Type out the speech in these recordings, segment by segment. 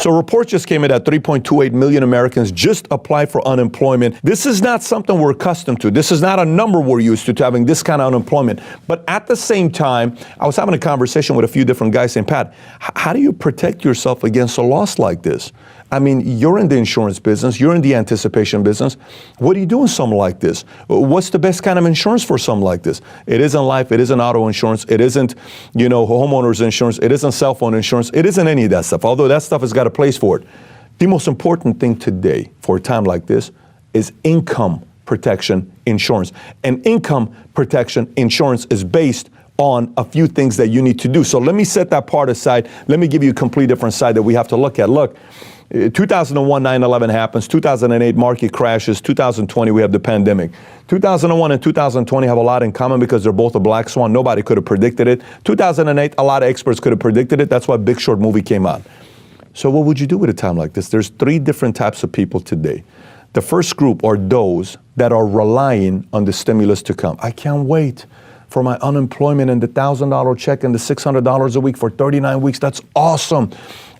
So reports just came in that 3.28 million Americans just applied for unemployment. This is not something we're accustomed to. This is not a number we're used to having this kind of unemployment. But at the same time, I was having a conversation with a few different guys saying, Pat, how do you protect yourself against a loss like this? I mean, you're in the insurance business, you're in the anticipation business. What do you do in something like this? What's the best kind of insurance for something like this? It isn't life, it isn't auto insurance, it isn't, homeowners insurance, it isn't cell phone insurance, it isn't any of that stuff, although that stuff has got a place for it. The most important thing today for a time like this is income protection insurance. And income protection insurance is based on a few things that you need to do. So let me set that part aside. Let me give you a complete different side that we have to look at. Look, 2001, 9/11 happens. 2008, market crashes. 2020, we have the pandemic. 2001 and 2020 have a lot in common because they're both a black swan. Nobody could have predicted it. 2008, a lot of experts could have predicted it. That's why Big Short movie came out. So what would you do at a time like this? There's three different types of people today. The first group are those that are relying on the stimulus to come. I can't wait for my unemployment and the $1,000 check and the $600 a week for 39 weeks. That's awesome.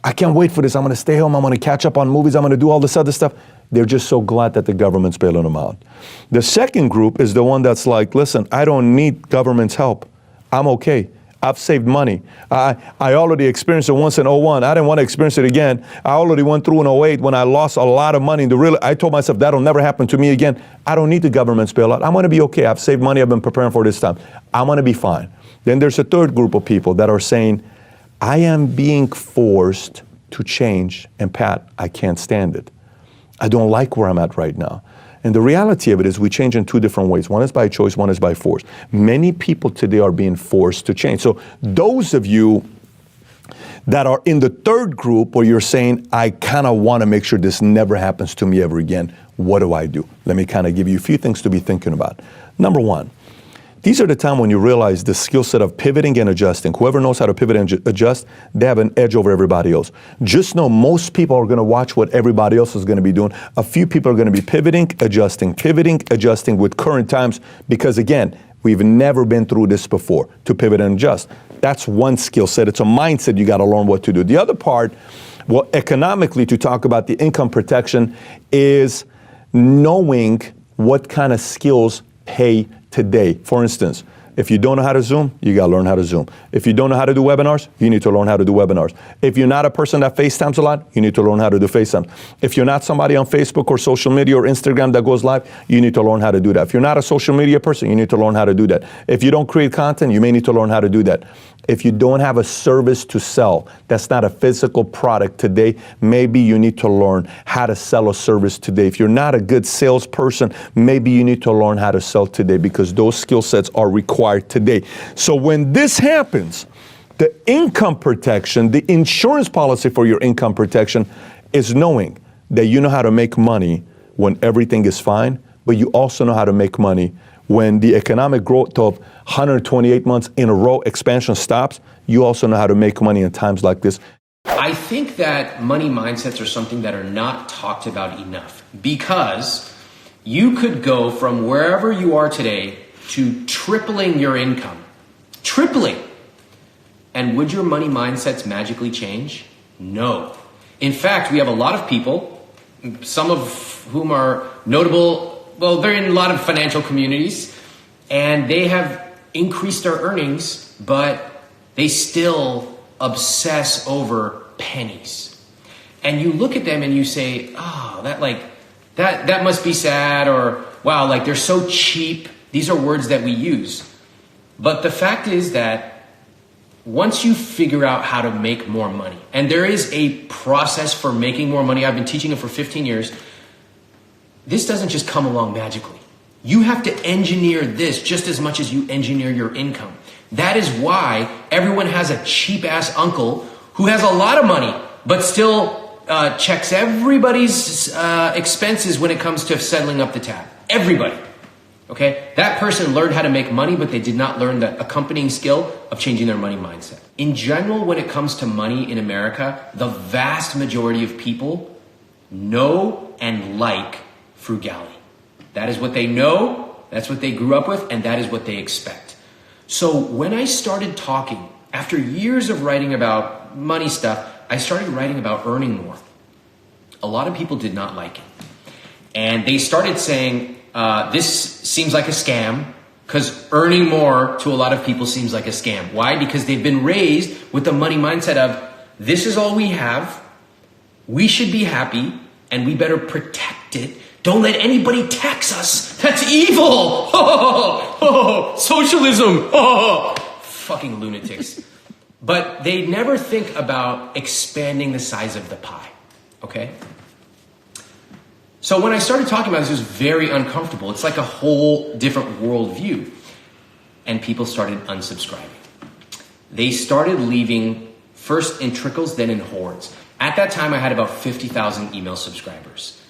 I can't wait for this. I'm going to stay home. I'm going to catch up on movies. I'm going to do all this other stuff. They're just so glad that the government's bailing them out. The second group is the one that's like, listen, I don't need government's help. I'm okay. I've saved money. I already experienced it once in 01. I didn't want to experience it again. I already went through in 08 when I lost a lot of money. I told myself that'll never happen to me again. I don't need the government's bailout. I'm going to be okay. I've saved money. I've been preparing for this time. I'm going to be fine. Then there's a third group of people that are saying, I am being forced to change, and Pat, I can't stand it. I don't like where I'm at right now. And the reality of it is we change in two different ways. One is by choice, one is by force. Many people today are being forced to change. So those of you that are in the third group where you're saying, I kind of want to make sure this never happens to me ever again, what do I do? Let me kind of give you a few things to be thinking about. Number one, these are the time when you realize the skill set of pivoting and adjusting. Whoever knows how to pivot and adjust, they have an edge over everybody else. Just know most people are going to watch what everybody else is going to be doing. A few people are going to be pivoting, adjusting with current times because, again, we've never been through this before to pivot and adjust. That's one skill set. It's a mindset you got to learn what to do. The other part, well, economically, to talk about the income protection is knowing what kind of skills pay today. For instance, if you don't know how to Zoom, you got to learn how to Zoom. If you don't know how to do webinars, you need to learn how to do webinars. If you're not a person that FaceTimes a lot, you need to learn how to do FaceTime. If you're not somebody on Facebook or social media or Instagram that goes live, you need to learn how to do that. If you're not a social media person, you need to learn how to do that. If you don't create content, you may need to learn how to do that. If you don't have a service to sell, that's not a physical product today, maybe you need to learn how to sell a service today. If you're not a good salesperson, maybe you need to learn how to sell today because those skill sets are required today. So when this happens, the income protection, the insurance policy for your income protection is knowing that you know how to make money when everything is fine, but you also know how to make money when the economic growth of 128 months in a row expansion stops. You also know how to make money in times like this. I think that money mindsets are something that are not talked about enough because you could go from wherever you are today to tripling your income. Tripling. And would your money mindsets magically change? No. In fact, we have a lot of people, some of whom are notable. Well, they're in a lot of financial communities and they have increased their earnings, but they still obsess over pennies. And you look at them and you say, oh, that must be sad, or wow, like they're so cheap. These are words that we use. But the fact is that once you figure out how to make more money, and there is a process for making more money, I've been teaching it for 15 years, this doesn't just come along magically. You have to engineer this just as much as you engineer your income. That is why everyone has a cheap ass uncle who has a lot of money, but still checks everybody's expenses when it comes to settling up the tab. Everybody. Okay? That person learned how to make money, but they did not learn the accompanying skill of changing their money mindset. In general, when it comes to money in America, the vast majority of people know and like frugality. That is what they know, that's what they grew up with, and that is what they expect. So when I started talking, after years of writing about money stuff, I started writing about earning more. A lot of people did not like it. And they started saying, this seems like a scam, because earning more to a lot of people seems like a scam. Why? Because they've been raised with the money mindset of, this is all we have, we should be happy, and we better protect it. Don't let anybody tax us. That's evil. Socialism. Fucking lunatics. But they never think about expanding the size of the pie. Okay? So when I started talking about this, it was very uncomfortable. It's like a whole different worldview. And people started unsubscribing. They started leaving first in trickles, then in hordes. At that time, I had about 50,000 email subscribers.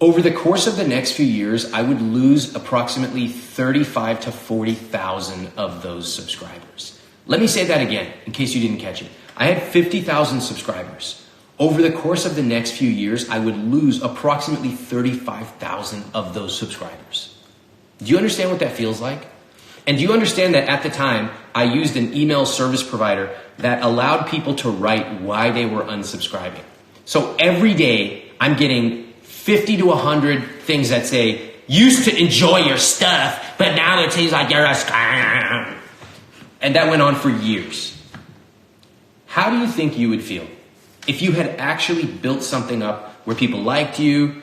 Over the course of the next few years, I would lose approximately 35 to 40,000 of those subscribers. Let me say that again, in case you didn't catch it. I had 50,000 subscribers. Over the course of the next few years, I would lose approximately 35,000 of those subscribers. Do you understand what that feels like? And do you understand that at the time, I used an email service provider that allowed people to write why they were unsubscribing? So every day, I'm getting 50 to 100 things that say, used to enjoy your stuff, but now it seems like you're a scam. And that went on for years. How do you think you would feel if you had actually built something up where people liked you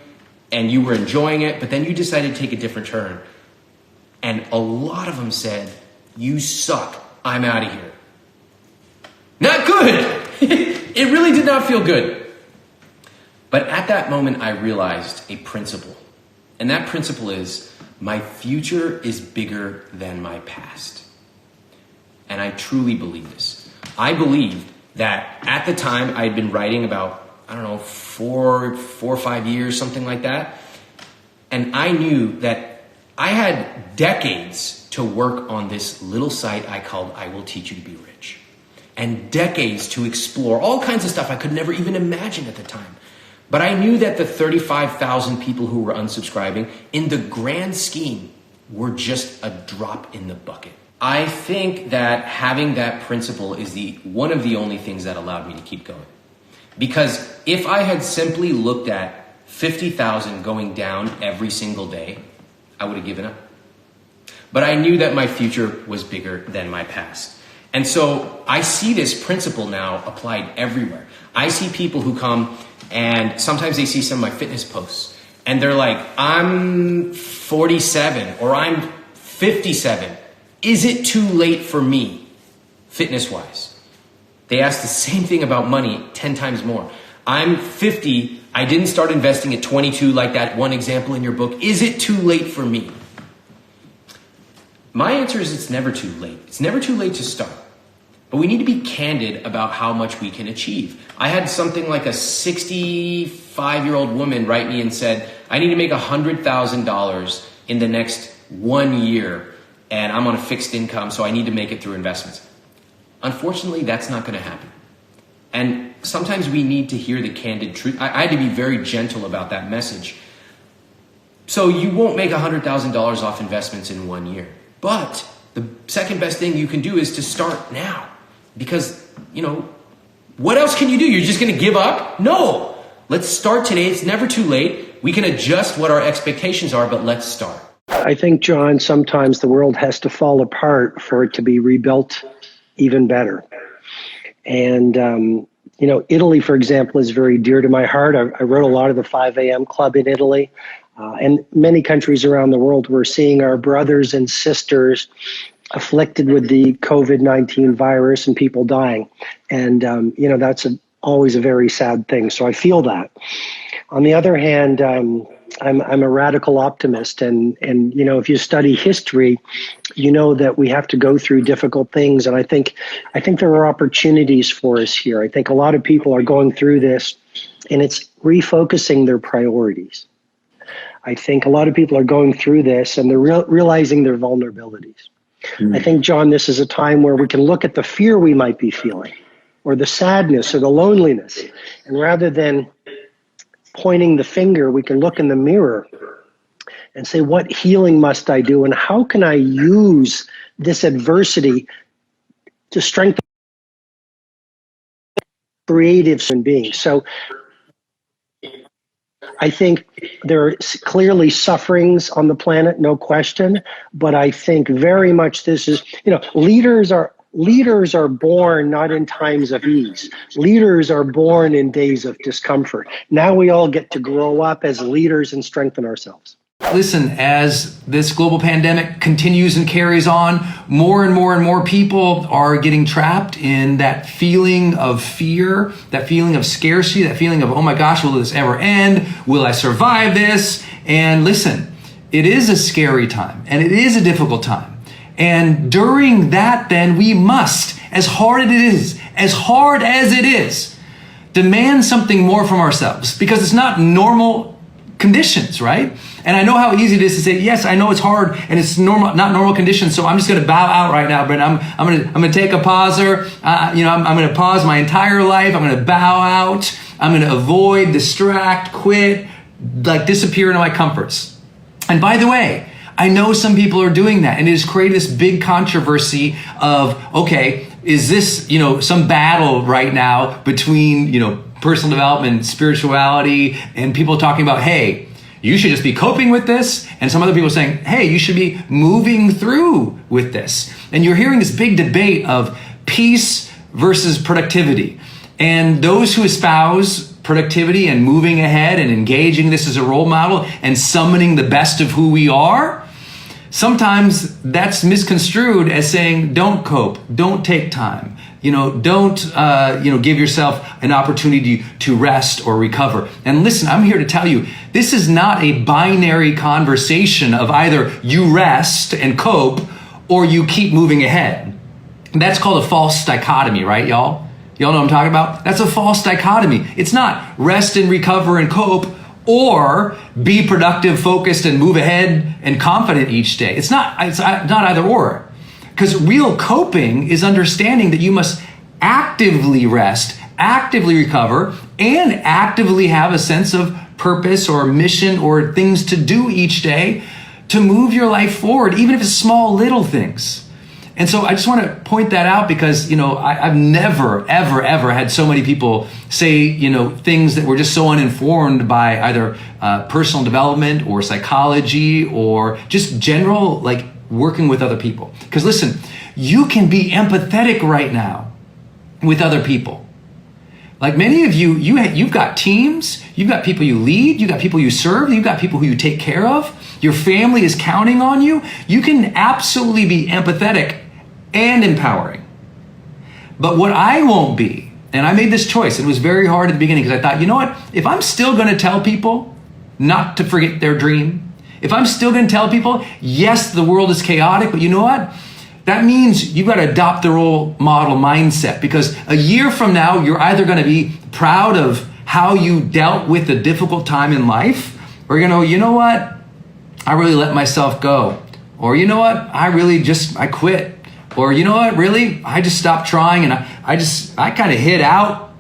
and you were enjoying it, but then you decided to take a different turn? And a lot of them said, you suck, I'm out of here. Not good. It really did not feel good. But at that moment, I realized a principle. And that principle is, my future is bigger than my past. And I truly believe this. I believed that at the time I had been writing about, I don't know, four or 5 years, something like that. And I knew that I had decades to work on this little site I called I Will Teach You to Be Rich. And decades to explore all kinds of stuff I could never even imagine at the time. But I knew that the 35,000 people who were unsubscribing, in the grand scheme, were just a drop in the bucket. I think that having that principle is one of the only things that allowed me to keep going. Because if I had simply looked at 50,000 going down every single day, I would have given up. But I knew that my future was bigger than my past. And so I see this principle now applied everywhere. I see people who come and sometimes they see some of my fitness posts and they're like, I'm 47 or I'm 57. Is it too late for me, fitness-wise? They ask the same thing about money 10 times more. I'm 50. I didn't start investing at 22 like that one example in your book. Is it too late for me? My answer is it's never too late. It's never too late to start. But we need to be candid about how much we can achieve. I had something like a 65-year-old woman write me and said, I need to make $100,000 in the next 1 year. And I'm on a fixed income, so I need to make it through investments. Unfortunately, that's not going to happen. And sometimes we need to hear the candid truth. I had to be very gentle about that message. So you won't make $100,000 off investments in 1 year. But the second best thing you can do is to start now. Because, what else can you do? You're just going to give up? No. Let's start today. It's never too late. We can adjust what our expectations are, but let's start. I think, John, sometimes the world has to fall apart for it to be rebuilt even better. And, Italy, for example, is very dear to my heart. I wrote a lot of the 5 a.m. Club in Italy. And many countries around the world, we're seeing our brothers and sisters afflicted with the COVID-19 virus and people dying. And, that's always a very sad thing. So I feel that. On the other hand, I'm a radical optimist, and if you study history, you know that we have to go through difficult things, and I think there are opportunities for us here. I think a lot of people are going through this, and it's refocusing their priorities. I think a lot of people are going through this, and they're realizing their vulnerabilities. I think, John, this is a time where we can look at the fear we might be feeling, or the sadness, or the loneliness, and rather than pointing the finger, we can look in the mirror and say, what healing must I do? And how can I use this adversity to strengthen? creative human beings. So I think there are clearly sufferings on the planet, no question. But I think very much this is, leaders are born not in times of ease. Leaders are born in days of discomfort. Now we all get to grow up as leaders and strengthen ourselves. Listen, as this global pandemic continues and carries on, more and more and more people are getting trapped in that feeling of fear, that feeling of scarcity, that feeling of, oh my gosh, will this ever end? Will I survive this? And listen, it is a scary time and it is a difficult time. And during that, then we must, as hard as it is, demand something more from ourselves, because it's not normal conditions, right? And I know how easy it is to say, yes, I know it's hard and it's not normal conditions, so I'm just going to bow out right now, but I'm going to take a pauser. I'm going to pause my entire life. I'm going to bow out. I'm going to avoid, distract, quit, disappear into my comforts. And by the way, I know some people are doing that, and it has created this big controversy of, okay, is this, some battle right now between, personal development, spirituality, and people talking about, hey, you should just be coping with this. And some other people saying, hey, you should be moving through with this. And you're hearing this big debate of peace versus productivity. And those who espouse productivity and moving ahead and engaging this as a role model and summoning the best of who we are, sometimes that's misconstrued as saying, don't cope, don't take time. Don't give yourself an opportunity to rest or recover. And listen, I'm here to tell you, this is not a binary conversation of either you rest and cope or you keep moving ahead. That's called a false dichotomy, right, y'all? Y'all know what I'm talking about? That's a false dichotomy. It's not rest and recover and cope or be productive, focused, and move ahead and confident each day. It's not either or. Because real coping is understanding that you must actively rest, actively recover, and actively have a sense of purpose or mission or things to do each day to move your life forward, even if it's small little things. And so I just want to point that out because, I've never, ever, ever had so many people say, things that were just so uninformed by either personal development or psychology or just general, working with other people. Because listen, you can be empathetic right now with other people. Like many of you, you've got teams, you've got people you lead, you've got people you serve, you've got people who you take care of. Your family is counting on you. You can absolutely be empathetic and empowering. But what I won't be, and I made this choice, it was very hard at the beginning because I thought, you know what, if I'm still going to tell people not to forget their dream, if I'm still going to tell people, yes, the world is chaotic, but you know what? That means you've got to adopt the role model mindset, because a year from now, you're either going to be proud of how you dealt with a difficult time in life, or you're going to go, you know what? I really let myself go. Or you know what? I quit. Or you know what? Really? I just stopped trying and I kind of hid out.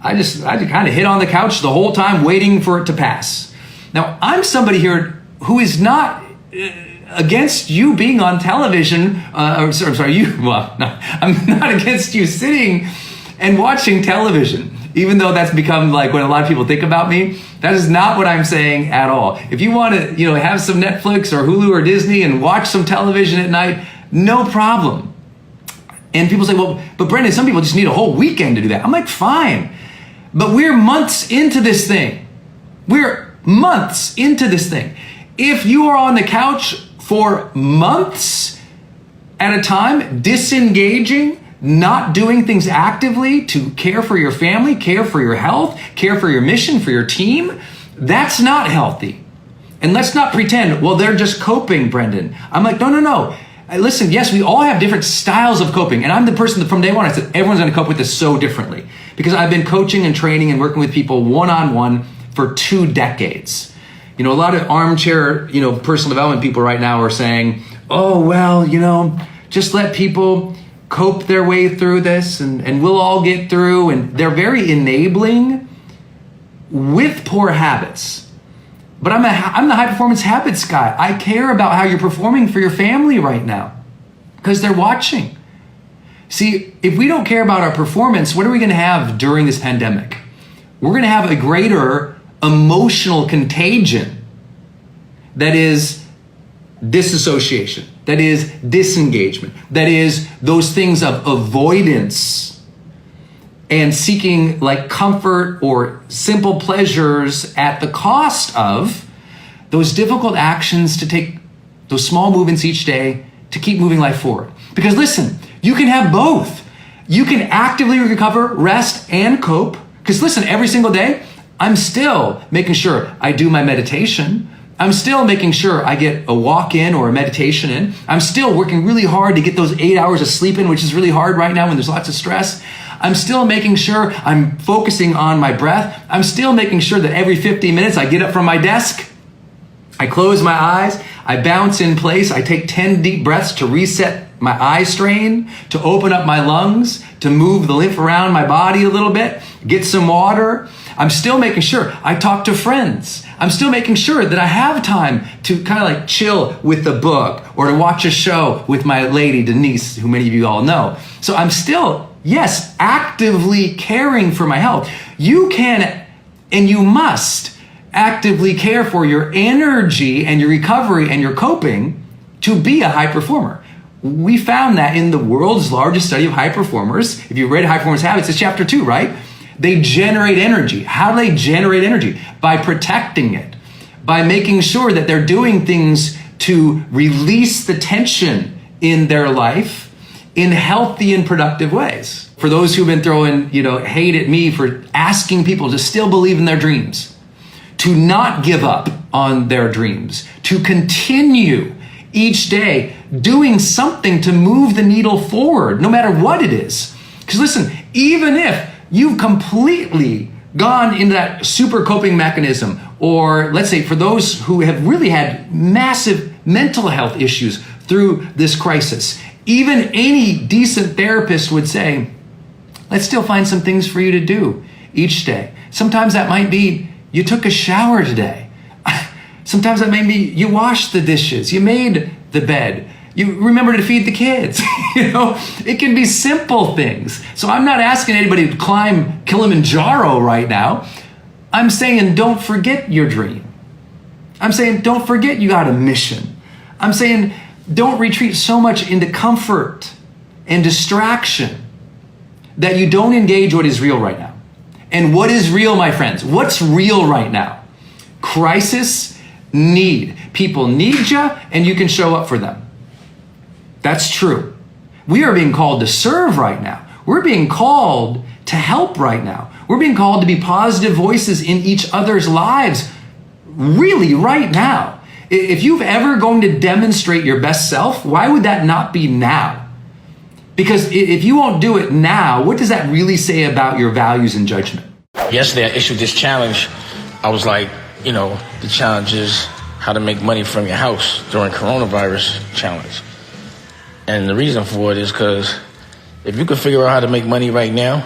I kind of hid on the couch the whole time waiting for it to pass. Now, I'm somebody here who is not against you being on television. I'm not against you sitting and watching television, even though that's become like what a lot of people think about me. That is not what I'm saying at all. If you want to, have some Netflix or Hulu or Disney and watch some television at night, no problem. And people say, well, but Brendan, some people just need a whole weekend to do that. I'm like, fine. But we're months into this thing. If you are on the couch for months at a time, disengaging, not doing things actively to care for your family, care for your health, care for your mission, for your team, that's not healthy. And let's not pretend, well, they're just coping, Brendan. I'm like, no. Listen, yes, we all have different styles of coping. And I'm the person that from day one, I said, everyone's going to cope with this so differently. Because I've been coaching and training and working with people one-on-one for 2 decades. A lot of armchair, personal development people right now are saying, oh, well, just let people cope their way through this and we'll all get through. And they're very enabling with poor habits. But I'm the high performance habits guy. I care about how you're performing for your family right now because they're watching. See, if we don't care about our performance, what are we going to have during this pandemic? We're going to have a greater emotional contagion that is disassociation, that is disengagement, that is those things of avoidance and seeking like comfort or simple pleasures at the cost of those difficult actions to take those small movements each day to keep moving life forward. Because listen, you can have both. You can actively recover, rest, and cope. Because listen, every single day, I'm still making sure I do my meditation. I'm still making sure I get a walk in or a meditation in. I'm still working really hard to get those 8 hours of sleep in, which is really hard right now when there's lots of stress. I'm still making sure I'm focusing on my breath. I'm still making sure that every 15 minutes I get up from my desk, I close my eyes, I bounce in place, I take 10 deep breaths to reset my eye strain, to open up my lungs, to move the lymph around my body a little bit, get some water. I'm still making sure I talk to friends. I'm still making sure that I have time to kind of like chill with the book or to watch a show with my lady, Denise, who many of you all know. So I'm still, yes, actively caring for my health. You can and you must actively care for your energy and your recovery and your coping to be a high performer. We found that in the world's largest study of high performers. If you read High Performance Habits, it's chapter 2, right? They generate energy. How do they generate energy? By protecting it, by making sure that they're doing things to release the tension in their life in healthy and productive ways. For those who've been throwing, hate at me for asking people to still believe in their dreams, to not give up on their dreams, to continue each day doing something to move the needle forward, no matter what it is. Because listen, even if you've completely gone into that super coping mechanism, or let's say for those who have really had massive mental health issues through this crisis, even any decent therapist would say, let's still find some things for you to do each day. Sometimes that might be you took a shower today. Sometimes that may be you washed the dishes, you made the bed, you remember to feed the kids. It can be simple things. So I'm not asking anybody to climb Kilimanjaro right now. I'm saying don't forget your dream. I'm saying don't forget you got a mission. I'm saying don't retreat so much into comfort and distraction that you don't engage what is real right now. And what is real, my friends? What's real right now? Crisis, need. People need you, and you can show up for them. That's true. We are being called to serve right now. We're being called to help right now. We're being called to be positive voices in each other's lives, really right now. If you've ever going to demonstrate your best self, why would that not be now? Because if you won't do it now, what does that really say about your values and judgment? Yesterday, I issued this challenge. I was like, the challenge is how to make money from your house during coronavirus challenge. And the reason for it is because if you can figure out how to make money right now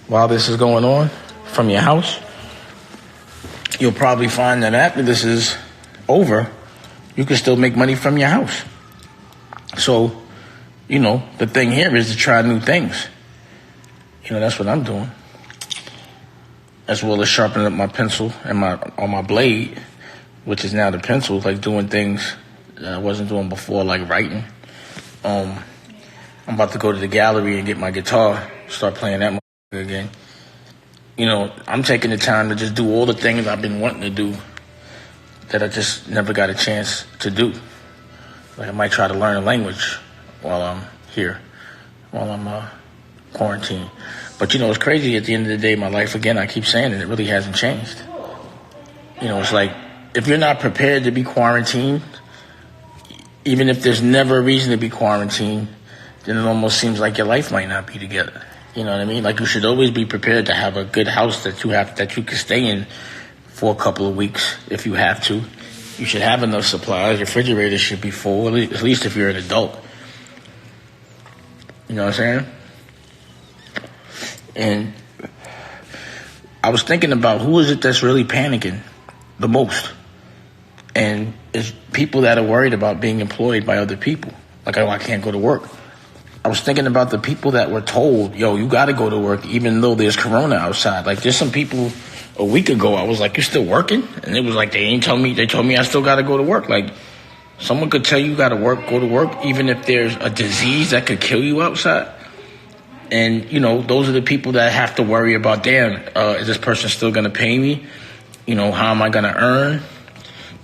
while this is going on from your house, you'll probably find that after this is over, you can still make money from your house. So, the thing here is to try new things. That's what I'm doing. As well as sharpening up my pencil and on my blade, which is now the pencil, like doing things that I wasn't doing before, like writing. I'm about to go to the gallery and get my guitar, start playing that again. I'm taking the time to just do all the things I've been wanting to do that I just never got a chance to do. Like I might try to learn a language while I'm here, while I'm quarantined. But it's crazy. At the end of the day, my life, again, I keep saying it really hasn't changed. It's like if you're not prepared to be quarantined, even if there's never a reason to be quarantined, then it almost seems like your life might not be together. You know what I mean? Like you should always be prepared to have a good house that you can stay in for a couple of weeks if you have to. You should have enough supplies. Your refrigerator should be full, at least if you're an adult. You know what I'm saying? And I was thinking about who is it that's really panicking the most? And it's people that are worried about being employed by other people. Like, I can't go to work. I was thinking about the people that were told, yo, you got to go to work even though there's corona outside. Like, there's some people a week ago, I was like, you're still working? And it was like, they told me I still got to go to work. Like, someone could tell you got to go to work, even if there's a disease that could kill you outside. And, you know, those are the people that have to worry about, damn, is this person still going to pay me? You know, how am I going to earn?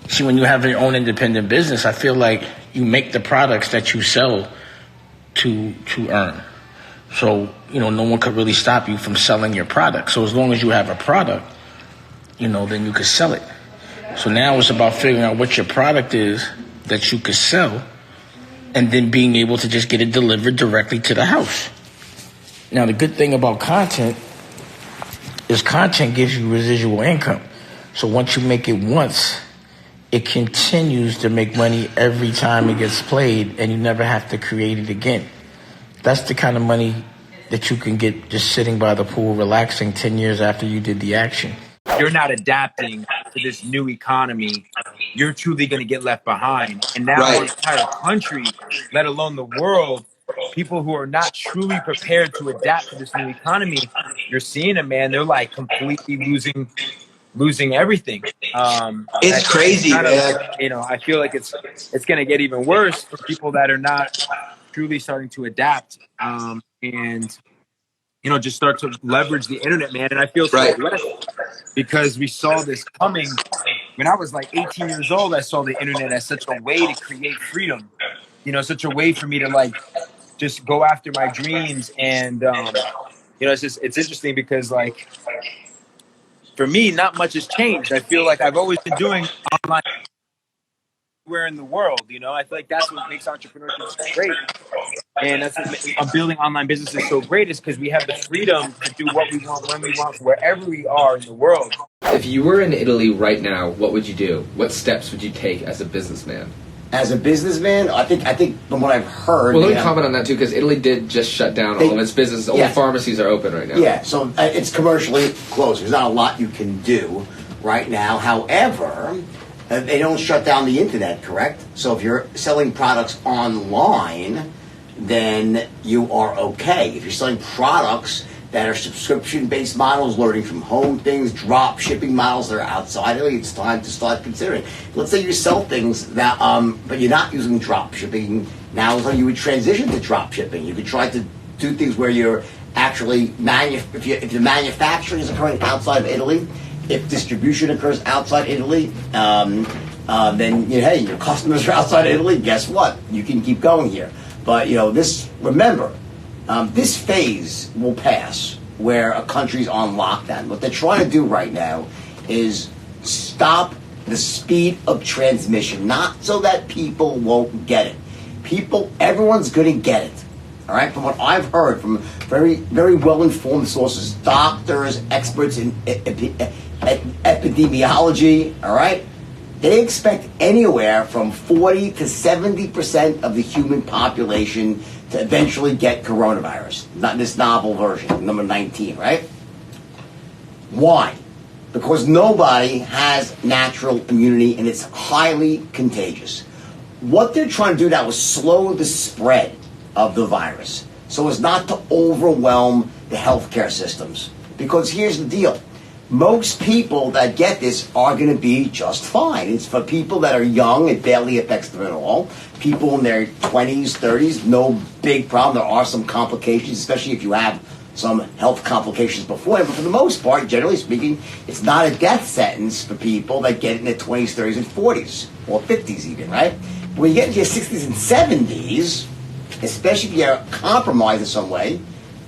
See, when you have your own independent business, I feel like you make the products that you sell to earn. So, you know, no one could really stop you from selling your product. So as long as you have a product, you know, then you could sell it. So now it's about figuring out what your product is that you could sell and then being able to just get it delivered directly to the house. Now, the good thing about content is content gives you residual income. So once you make it once, it continues to make money every time it gets played, and you never have to create it again. That's the kind of money that you can get just sitting by the pool, relaxing 10 years after you did the action. You're not adapting to this new economy, you're truly going to get left behind. And now our entire country, let alone the world, people who are not truly prepared to adapt to this new economy, you're seeing them, man, they're like completely losing everything. It's crazy, man. You know, I feel like it's going to get even worse for people that are not truly starting to adapt and, you know, just start to leverage the internet, man. And I feel so blessed because we saw this coming. When I was like 18 years old, I saw the internet as such a way to create freedom, you know, such a way for me to like just go after my dreams. And, you know, it's interesting because like, for me, not much has changed. I feel like I've always been doing online everywhere in the world. You know, I feel like that's what makes entrepreneurship so great. And that's what makes building online businesses so great is because we have the freedom to do what we want, when we want, wherever we are in the world. If you were in Italy right now, what would you do? What steps would you take as a businessman? As a businessman, I think from what I've heard. Well, let me comment on that too, because Italy did just shut down all of its businesses. Only pharmacies are open right now. Yeah, so it's commercially closed. There's not a lot you can do right now. However, they don't shut down the internet, correct? So if you're selling products online, then you are okay. If you're selling products that are subscription-based models, learning from home things, drop shipping models that are outside Italy, it's time to start considering. Let's say you sell things that, but you're not using drop shipping. Now is when you would transition to drop shipping. You could try to do things where you're actually, if the manufacturing is occurring outside of Italy, if distribution occurs outside Italy, then, hey, your customers are outside Italy, guess what? You can keep going here. But, you know, remember, this phase will pass where a country's on lockdown. What they're trying to do right now is stop the speed of transmission, not so that people won't get it. Everyone's going to get it. All right? From what I've heard from very, very well-informed sources, doctors, experts in epidemiology, all right? They expect anywhere from 40 to 70% of the human population to eventually get coronavirus. Not this novel version, number 19, right? Why? Because nobody has natural immunity and it's highly contagious. What they're trying to do now is slow the spread of the virus so as not to overwhelm the healthcare systems. Because here's the deal. Most people that get this are going to be just fine. It's for people that are young, it barely affects them at all. People in their 20s, 30s, no big problem. There are some complications, especially if you have some health complications before. But for the most part, generally speaking, it's not a death sentence for people that get it in their 20s, 30s, and 40s, or 50s even, right? When you get into your 60s and 70s, especially if you're compromised in some way,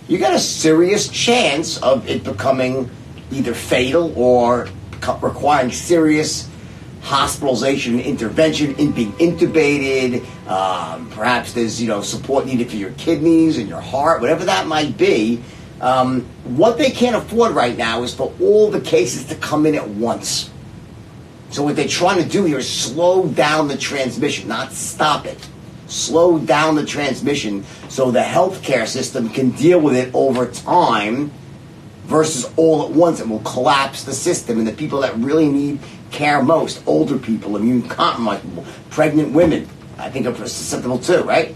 you got a serious chance of it becoming either fatal or requiring serious hospitalization and intervention, in being intubated. Perhaps there's support needed for your kidneys and your heart, whatever that might be. What they can't afford right now is for all the cases to come in at once. So what they're trying to do here is slow down the transmission, not stop it. Slow down the transmission so the healthcare system can deal with it over time versus all at once. It will collapse the system, and the people that really need care most, older people, immune compromised people, pregnant women, I think are susceptible too, right?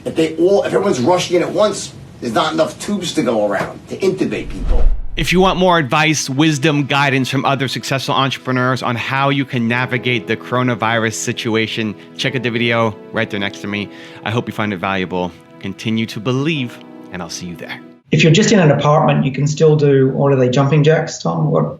If everyone's rushing in at once, there's not enough tubes to go around to intubate people. If you want more advice, wisdom, guidance from other successful entrepreneurs on how you can navigate the coronavirus situation, check out the video right there next to me. I hope you find it valuable. Continue to believe, and I'll see you there. If you're just in an apartment, you can still do, what are they, jumping jacks, Tom? What?